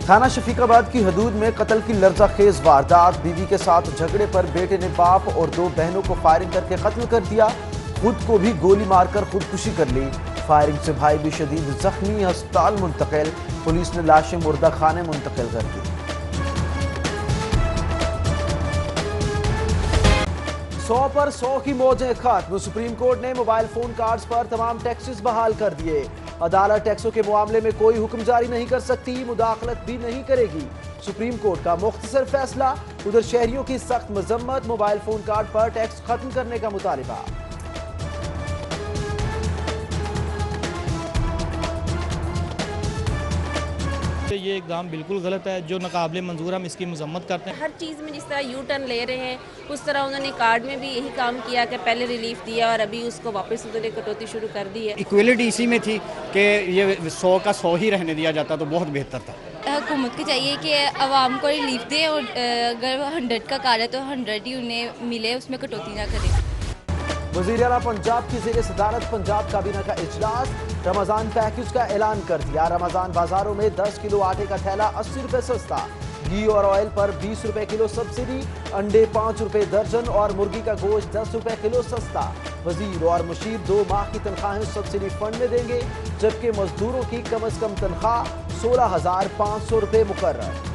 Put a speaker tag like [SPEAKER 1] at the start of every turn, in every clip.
[SPEAKER 1] थाना शफीकाबाद की हदूद में कत्ल की लर्ज़ाखेज वारदात। बीवी के साथ झगड़े पर बेटे ने बाप और 2 बहनों को फायरिंग करके कत्ल कर दिया। खुद को भी गोली मारकर खुदकुशी कर ली। फायरिंग से भाई भी शदीद जख्मी, अस्पताल मुंतकिल। पुलिस ने लाशें मुर्दा खाने मुंतकिल कर दी। 100 पर 100 की मौजें खत्म। सुप्रीम कोर्ट ने मोबाइल फोन कार्ड्स पर तमाम टैक्सेस बहाल कर दिए। अदालत टैक्सों के मामले में कोई हुक्म जारी नहीं कर सकती, मुदाखलत भी नहीं करेगी। सुप्रीम कोर्ट का मुख्तसर फैसला। उधर शहरियों की सख्त मजम्मत। मोबाइल फोन कार्ड पर टैक्स खत्म करने का मुतालिबा।
[SPEAKER 2] ये इक़दाम बिल्कुल गलत है, जो नाकाबिले मंजूर, हम इसकी मजम्मत करते हैं।
[SPEAKER 3] हर चीज़ में जिस तरह यू टर्न ले रहे हैं, उस तरह उन्होंने कार्ड में भी यही काम किया कि पहले रिलीफ दिया और अभी उसको वापस उन्होंने कटौती शुरू कर दी है।
[SPEAKER 4] इक्वलिटी इसी में थी कि ये 100 का 100 ही रहने दिया जाता तो बहुत बेहतर था।
[SPEAKER 5] हुकूमत को चाहिए कि आवाम को रिलीफ दे और अगर 100 का कार्ड है तो 100 ही उन्हें मिले, उसमें कटौती ना करे।
[SPEAKER 1] वज़ीर आला पंजाब की ज़ेर सदारत पंजाब काबीना का इजलास। रमजान पैकेज का ऐलान कर दिया। रमजान बाजारों में 10 किलो आटे का थैला 80 रुपए सस्ता। घी और ऑयल पर 20 रुपए किलो सब्सिडी। अंडे 5 रुपए दर्जन और मुर्गी का गोश्त 10 रुपए किलो सस्ता। वजीर और मुशीर 2 माह की तनख्वाहें सब्सिडी फंड में देंगे, जबकि मजदूरों की कम अज कम तनख्वाह 16,500 रुपए मुकर्रर।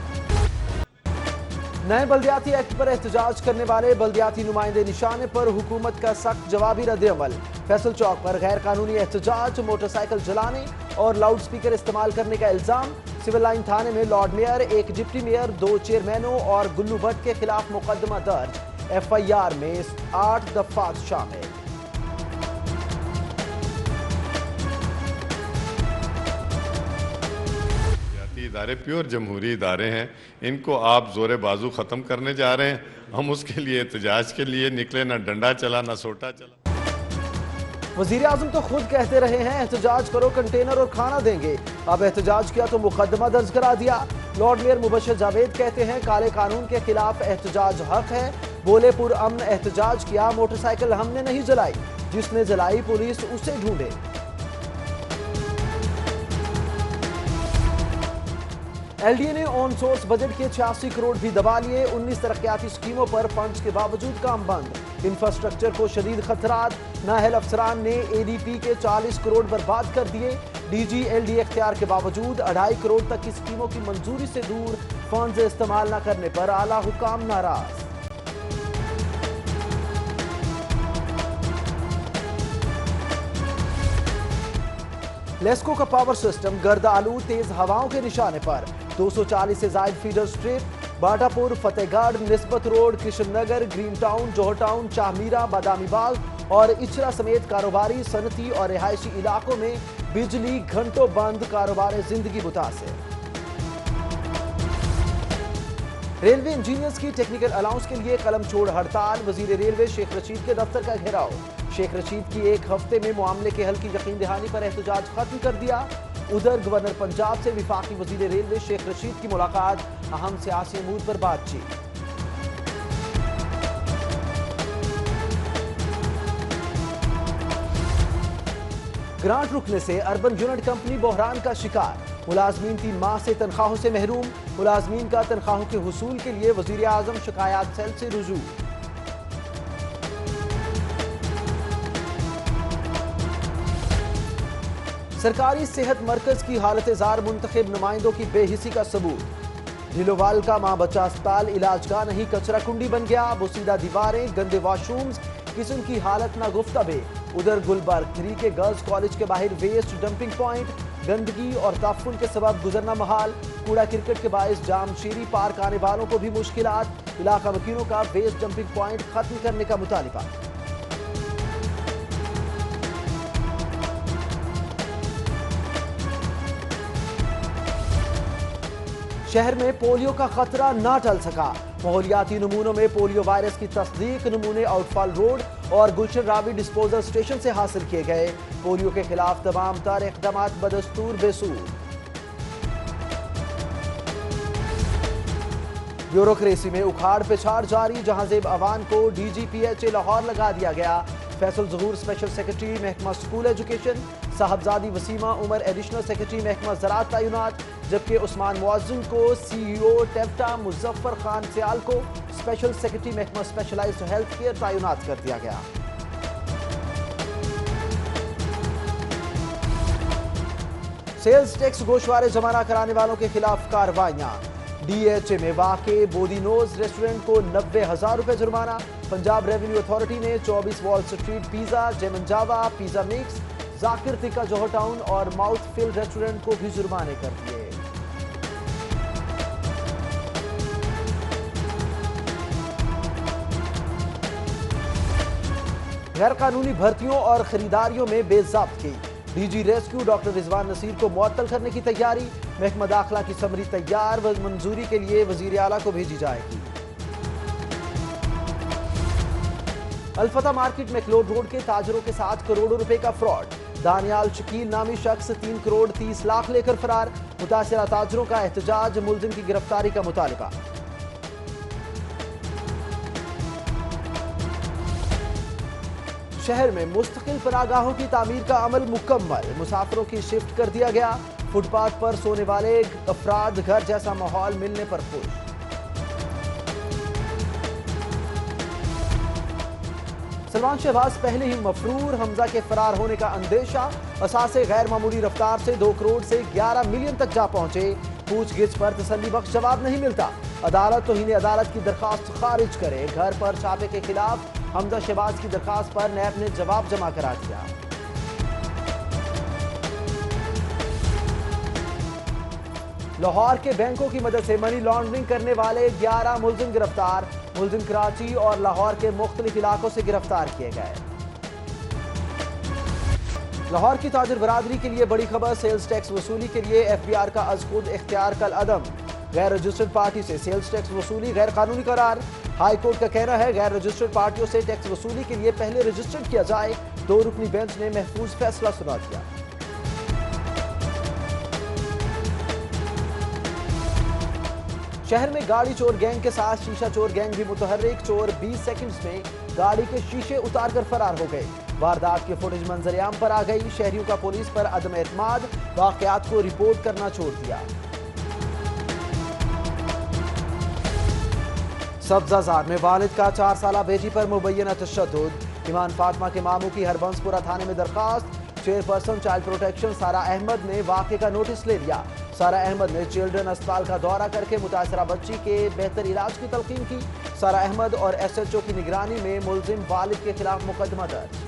[SPEAKER 1] नए बल्दियाती एक्ट पर एहतजाज करने वाले बल्दियाती नुमाइंदे निशाने पर हुकूमत का सख्त जवाबी रद्द-ए-अमल। फैसल चौक पर गैर कानूनी एहतजाज, मोटरसाइकिल जलाने और लाउड स्पीकर इस्तेमाल करने का इल्जाम। सिविल लाइन थाने में लॉर्ड मेयर, 1 डिप्टी मेयर, 2 चेयरमैनों और गुल्लू भट्ट के खिलाफ मुकदमा दर्ज। FIR में 8 दफात शामिल।
[SPEAKER 6] इदारे प्योर जमहूरी इदारे हैं, इनको आप जोरे बाजू ख़त्म करने जा रहे हैं। हम उसके लिए एहतजाज के लिए निकले, ना डंडा चला ना सोटा चला।
[SPEAKER 1] वज़ीर आज़म तो खुद कहते रहे हैं एहतजाज करो, कंटेनर और खाना देंगे। अब एहतजाज किया तो मुकदमा दर्ज करा दिया। लॉर्ड मेयर मुबशर जावेद कहते हैं काले कानून के खिलाफ एहतजाज हक है। बोले पुरअमन एहतजाज किया, मोटरसाइकिल हमने नहीं जलाई, जिसने जलाई पुलिस उसे ढूंढे। LDA ने ऑन सोर्स बजट के 86 करोड़ भी दबा लिए। 19 तरक्याती स्कीमों पर फंड्स के बावजूद काम बंद। इंफ्रास्ट्रक्चर को शदीद खतरात। नाहल अफसरान ने ADP के 40 करोड़ बर्बाद कर दिए। DG LDA इख्तियार के बावजूद 2.5 करोड़ तक की स्कीमों की मंजूरी से दूर। फंड्स इस्तेमाल न करने पर आला हुकाम नाराज। लेस्को का पावर सिस्टम गर्द आलू तेज हवाओं के निशाने पर। 240 से ज्यादा फीडर स्ट्रिप बाटापुर, फतेहगढ़, निस्बत रोड, किशन नगर, ग्रीन टाउन, जौहर टाउन, चाहमीरा, बादामी बाग और इचरा समेत कारोबारी, सनती और रिहायशी इलाकों में बिजली घंटों बंद। कारोबार जिंदगी मुतासिर। रेलवे इंजीनियर्स की टेक्निकल अलाउंस के लिए कलम छोड़ हड़ताल। वजीर रेलवे शेख रशीद के दफ्तर का घेराव। शेख रशीद की 1 हफ्ते में मामले के हल की यकीन दहानी पर एहतजाज खत्म कर दिया। उधर गवर्नर पंजाब से विफाकी वजीर रेलवे शेख रशीद की मुलाकात। अहम सियासी अमूर पर बातचीत। ग्रांट रुकने से अर्बन यूनिट कंपनी बहरान का शिकार। मुलाजमीन 3 माह से तनख्वाहों से महरूम। मुलाजमीन का तनख्वाहों के हुसूल के लिए वजीर आजम शिकायत सेल से रुजू। सरकारी सेहत मरकज की हालत जार मुंतखब नुमाइंदों की बेहिसी का सबूत। ढिलोवाल का मां बच्चा अस्पताल इलाजगाह नहीं कचरा कुंडी बन गया। बोसीदा दीवारें, गंदे वॉशरूम्स, किचन की हालत नागुफ्ताबे। उधर गुलबर्ग 3 के गर्ल्स कॉलेज के बाहर वेस्ट डंपिंग पॉइंट। गंदगी और ताफुन के सबब गुजरना महाल। कूड़ा क्रिकेट के बायस जामशेरी पार्क आने वालों को भी मुश्किलात। इलाका वकीलों का वेस्ट डंपिंग पॉइंट खत्म करने का मुतालिबा। शहर में पोलियो का खतरा ना टल सका। माहौलियाती नमूनों में पोलियो वायरस की तस्दीक। नमूने आउटफॉल रोड और गुलशन रावी डिस्पोजल स्टेशन से हासिल किए गए। पोलियो के खिलाफ तमाम तर इक़दाम बदस्तूर बेसूर। ब्यूरोक्रेसी में उखाड़ पिछाड़ जारी। जहां जेब अवान को DGPH लाहौर लगा दिया गया। फैसल ज़हूर स्पेशल सेक्रेटरी महकमा स्कूल एजुकेशन, साहबजादी वसीमा उमर एडिशनल सेक्रेटरी महकमा ज़राअत तैनात, जबकि उस्मान मुअज्जिम को CEO टेप्टा, मुजफ्फर खान सियाल को स्पेशल सेक्रेटरी महकमा स्पेशलाइज्ड हेल्थ केयर तैनात कर दिया गया। सेल्स टैक्स गोशवारे जमा न कराने वालों के खिलाफ कार्रवाइयां। DHA में वाक़े बोदीनोज रेस्टोरेंट को 90,000 रुपए जुर्माना। पंजाब रेवेन्यू अथॉरिटी ने 24 वॉल स्ट्रीट पिज़्ज़ा, जेमन जावा, पिज़्ज़ा मिक्स, जाकिर तिक्का जौहर टाउन और माउथ फिल रेस्टोरेंट को भी जुर्माने कर दिए। गैर कानूनी भर्तियों और खरीदारियों में बेज़ाब्तगी। DG rescue doctor Rizwan Nasir को मुअत्तल करने की तैयारी। महकमा दाखिला की समरी तैयार व मंजूरी के लिए वजीर आला को भेजी जाएगी। अल्फता मार्केट में क्लोड रोड के ताजरों के साथ करोड़ों रुपए का फ्रॉड। दानियाल शकील नामी शख्स 3 करोड़ 30 लाख लेकर फरार। मुतासिरा ताजरों का एहतजाज, मुलजिम की गिरफ्तारी का मुतालिबा। शहर में मुस्तकिल पनागाहों की तामीर का अमल मुकम्मल। मुसाफिरों की शिफ्ट कर दिया गया। फुटपाथ पर सोने वाले अफराद घर जैसा माहौल मिलने पर खुश। सलमान शहबाज पहले ही मफरूर, हमजा के फरार होने का अंदेशा। असासे गैर मामूली रफ्तार से 2 करोड़ से 11 मिलियन तक जा पहुंचे। पूछगिछ पर तसल्ली बख्श जवाब नहीं मिलता। अदालत तौहीन अदालत की दरखास्त खारिज करे। घर पर छापे के खिलाफ हमजा शहबाज की दरखास्त पर नैब ने जवाब जमा करा दिया। लाहौर के बैंकों की मदद से मनी लॉन्ड्रिंग करने वाले 11 मुलजिम गिरफ्तार। मुलजिम कराची और लाहौर के मुख्तलिफ इलाकों से गिरफ्तार किए गए। लाहौर की ताजिर बरादरी के लिए बड़ी खबर। सेल्स टैक्स वसूली के लिए FBR का अज खुद इख्तियार कल अदम। गैर रजिस्टर्ड पार्टी से सेल्स टैक्स वसूली गैर कानूनी करार। हाई कोर्ट का कहना है गैर रजिस्टर्ड पार्टियों से टैक्स वसूली के लिए पहले रजिस्टर्ड किया जाए। 2 रुकनी बेंच ने महफूज फैसला सुना दिया। शहर में गाड़ी चोर गैंग के साथ शीशा चोर गैंग भी मुतहर्रिक। चोर 20 सेकंड्स में गाड़ी के शीशे उतार कर फरार हो गए। वारदात के फुटेज मंजरेआम पर आ गई। शहरियों का पुलिस पर अदम एतमाद, वाकयात को रिपोर्ट करना छोड़ दिया। सब्जाजार में वालिद का 4 साला बेटी पर मुबैना तशद्दुद। ईमान फातिमा के मामू की हरबंसपुरा थाने में दरखास्त। चेयरपर्सन चाइल्ड प्रोटेक्शन सारा अहमद ने वाक़े का नोटिस ले लिया। सारा अहमद ने चिल्ड्रन अस्पताल का दौरा करके मुतासरा बच्ची के बेहतर इलाज की तलकीन की। सारा अहमद और SHO की निगरानी में मुलजिम वालिद के खिलाफ मुकदमा दर्ज।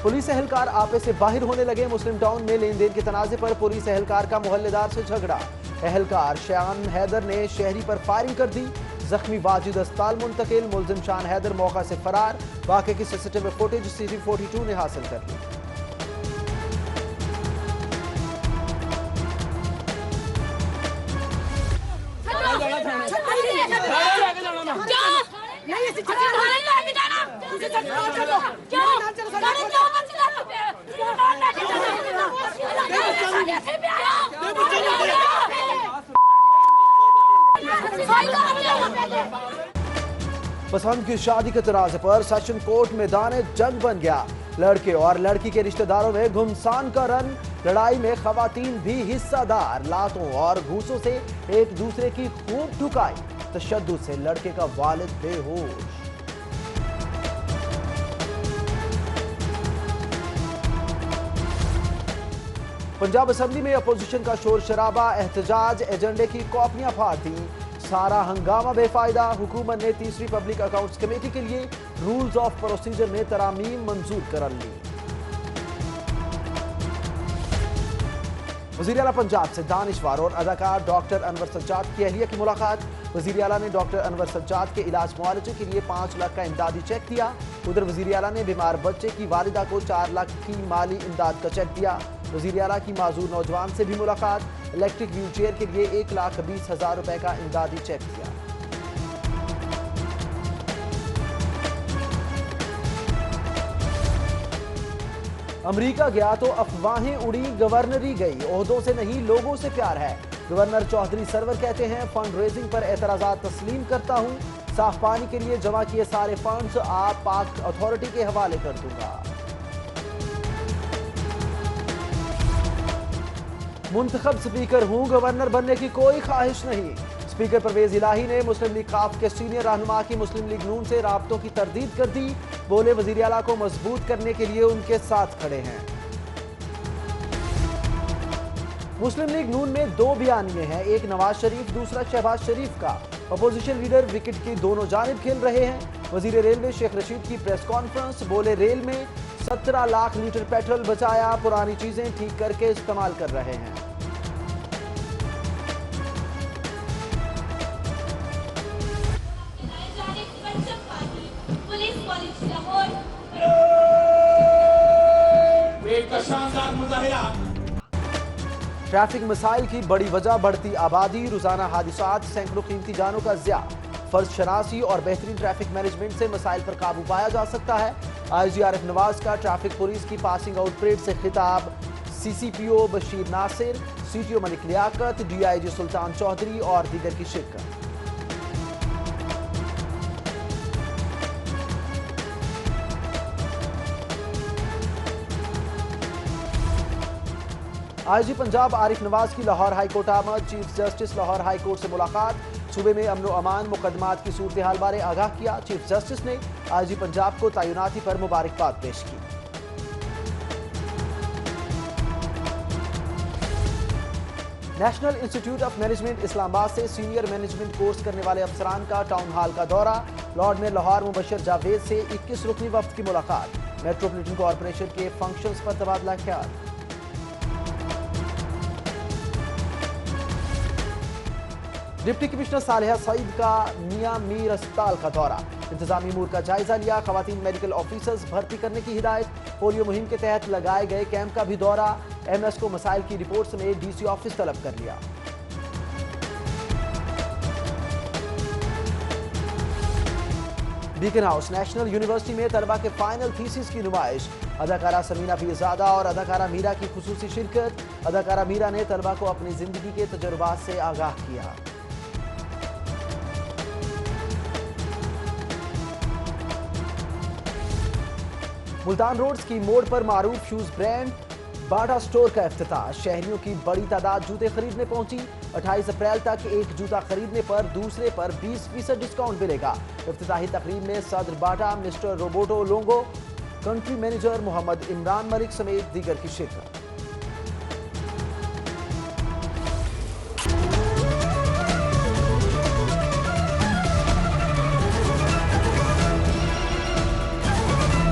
[SPEAKER 1] पुलिस एहलकार आपे से बाहर होने लगे। मुस्लिम टाउन में लेन देन के तनाजे पर पुलिस एहलकार का मोहल्लेदार से झगड़ा। एहलकार शान हैदर ने शहरी पर फायरिंग कर दी। जख्मी वाजिद अस्पताल मुंतकिल। मुलजिम शान हैदर मौका से फरार। वाक़े की CCTV फुटेज CT42 ने हासिल कर ली। पसंद की शादी के तराजे पर सेशन कोर्ट मैदान जंग बन गया। लड़के और लड़की के रिश्तेदारों में घुमसान का रन। लड़ाई में खवातीन भी हिस्सादार। लातों और घूसों से एक दूसरे की खूब ठुकाई। तशद्दुद से लड़के का वालिद बेहोश। पंजाब असेंबली में अपोजिशन का शोर शराबा। एहतजाज एजेंडे की कॉपियां फाड़ दी। सारा हंगामा बेफायदा। हुकूमत ने तीसरी पब्लिक अकाउंट्स कमेटी के लिए रूल्स ऑफ प्रोसीजर में तरामीम मंजूर कर ली। वज़ीर आला पंजाब से दानिशवार और अदाकार डॉक्टर अनवर सज्जाद की अहलिया की मुलाकात। वज़ीर आला ने डॉक्टर अनवर सज्जाद के इलाज मुआलजे के लिए 5 लाख का इमदादी चेक दिया। उधर वज़ीर आला ने बीमार बच्चे की वालिदा को 4 लाख की माली इमदाद का चेक दिया। वज़ीर आला की माजूर नौजवान से भी मुलाकात। इलेक्ट्रिक व्हील चेयर के लिए 1,20,000 रुपए का इमदादी चेक दिया। अमेरिका गया तो अफवाहें उड़ी, गवर्नरी गई। ओहदों से नहीं लोगों से प्यार है। गवर्नर चौधरी सरवर कहते हैं, फंड रेजिंग पर एतराजात तस्लीम करता हूं। साफ पानी के लिए जमा किए सारे फंड्स आप पाक अथॉरिटी के हवाले कर दूंगा। मुंतखब स्पीकर हूं, गवर्नर बनने की कोई ख्वाहिश नहीं। स्पीकर परवेज इलाही ने मुस्लिम लीग काफ के सीनियर रहनुमा की मुस्लिम लीग नून से राब्तों की तरदीद कर दी। बोले, वजीर आला को मजबूत करने के लिए उनके साथ खड़े हैं। मुस्लिम लीग नून में दो बयानिए हैं, एक नवाज शरीफ, दूसरा शहबाज शरीफ का। अपोजिशन लीडर विकेट की दोनों जानिब खेल रहे हैं। वजीर रेलवे शेख रशीद की प्रेस कॉन्फ्रेंस, बोले, रेल में 17 लाख लीटर पेट्रोल बचाया, पुरानी चीजें ठीक करके इस्तेमाल कर रहे हैं। ट्रैफिक मसाइल की बड़ी वजह बढ़ती आबादी, रोजाना हादिसात, सैकड़ों कीमती जानों का ज़िया। फर्ज शनासी और बेहतरीन ट्रैफिक मैनेजमेंट से मसाइल पर काबू पाया जा सकता है। आईजी आरिफ नवाज का ट्रैफिक पुलिस की पासिंग आउट परेड से खिताब। CCPO Bashir Nasir, CTO Malik Liaquat, DIG Sultan Chaudhry और दीगर की शिरकत। आईजी पंजाब आरिफ नवाज की लाहौर हाई कोर्ट आमद। Chief justice Lahore high court से मुलाकात। सूबे में अमन अमान मुकदमात की सूरत हाल बारे आगाह किया। चीफ जस्टिस ने आईजी पंजाब को तैनाती पर मुबारकबाद पेश की। National institute of management Islamabad से सीनियर मैनेजमेंट कोर्स करने वाले अफसरान का टाउन हॉल का दौरा। लॉर्ड में लाहौर मुबशर जावेद से 21 रुकनी वफ्द की मुलाकात। मेट्रोपॉलिटन कॉरपोरेशन के फंक्शंस पर तबादला ख्याल। डिप्टी कमिश्नर सालेहा सईद का मियां मीर अस्पताल का दौरा। इंतजामी अमूर का जायजा लिया। खवातीन मेडिकल ऑफिसर्स भर्ती करने की हिदायत। पोलियो मुहिम के तहत लगाए गए कैंप का भी दौरा। एमएस को मसाइल की रिपोर्ट समेत डीसी ऑफिस तलब कर लिया। बीकन हाउस नेशनल यूनिवर्सिटी में तलबा के फाइनल थीसिस की नुमाइश। अदाकारा समीना पीरजादा और अदाकारा मीरा की खुसूसी शिरकत। अदाकारा मीरा ने तलबा को अपनी जिंदगी के तजुर्बात से आगाह किया। मुल्तान रोड की मोड़ पर मारूफ शूज ब्रांड बाटा स्टोर का इफ्तिताह। शहरियों की बड़ी तादाद जूते खरीदने पहुंची। 28 अप्रैल तक एक जूता खरीदने पर दूसरे पर 20% डिस्काउंट मिलेगा। इफ्तिताही तकरीब में सदर बाटा मिस्टर रोबोटो लोंगो, कंट्री मैनेजर मोहम्मद इमरान मलिक समेत दीगर की शिरकत।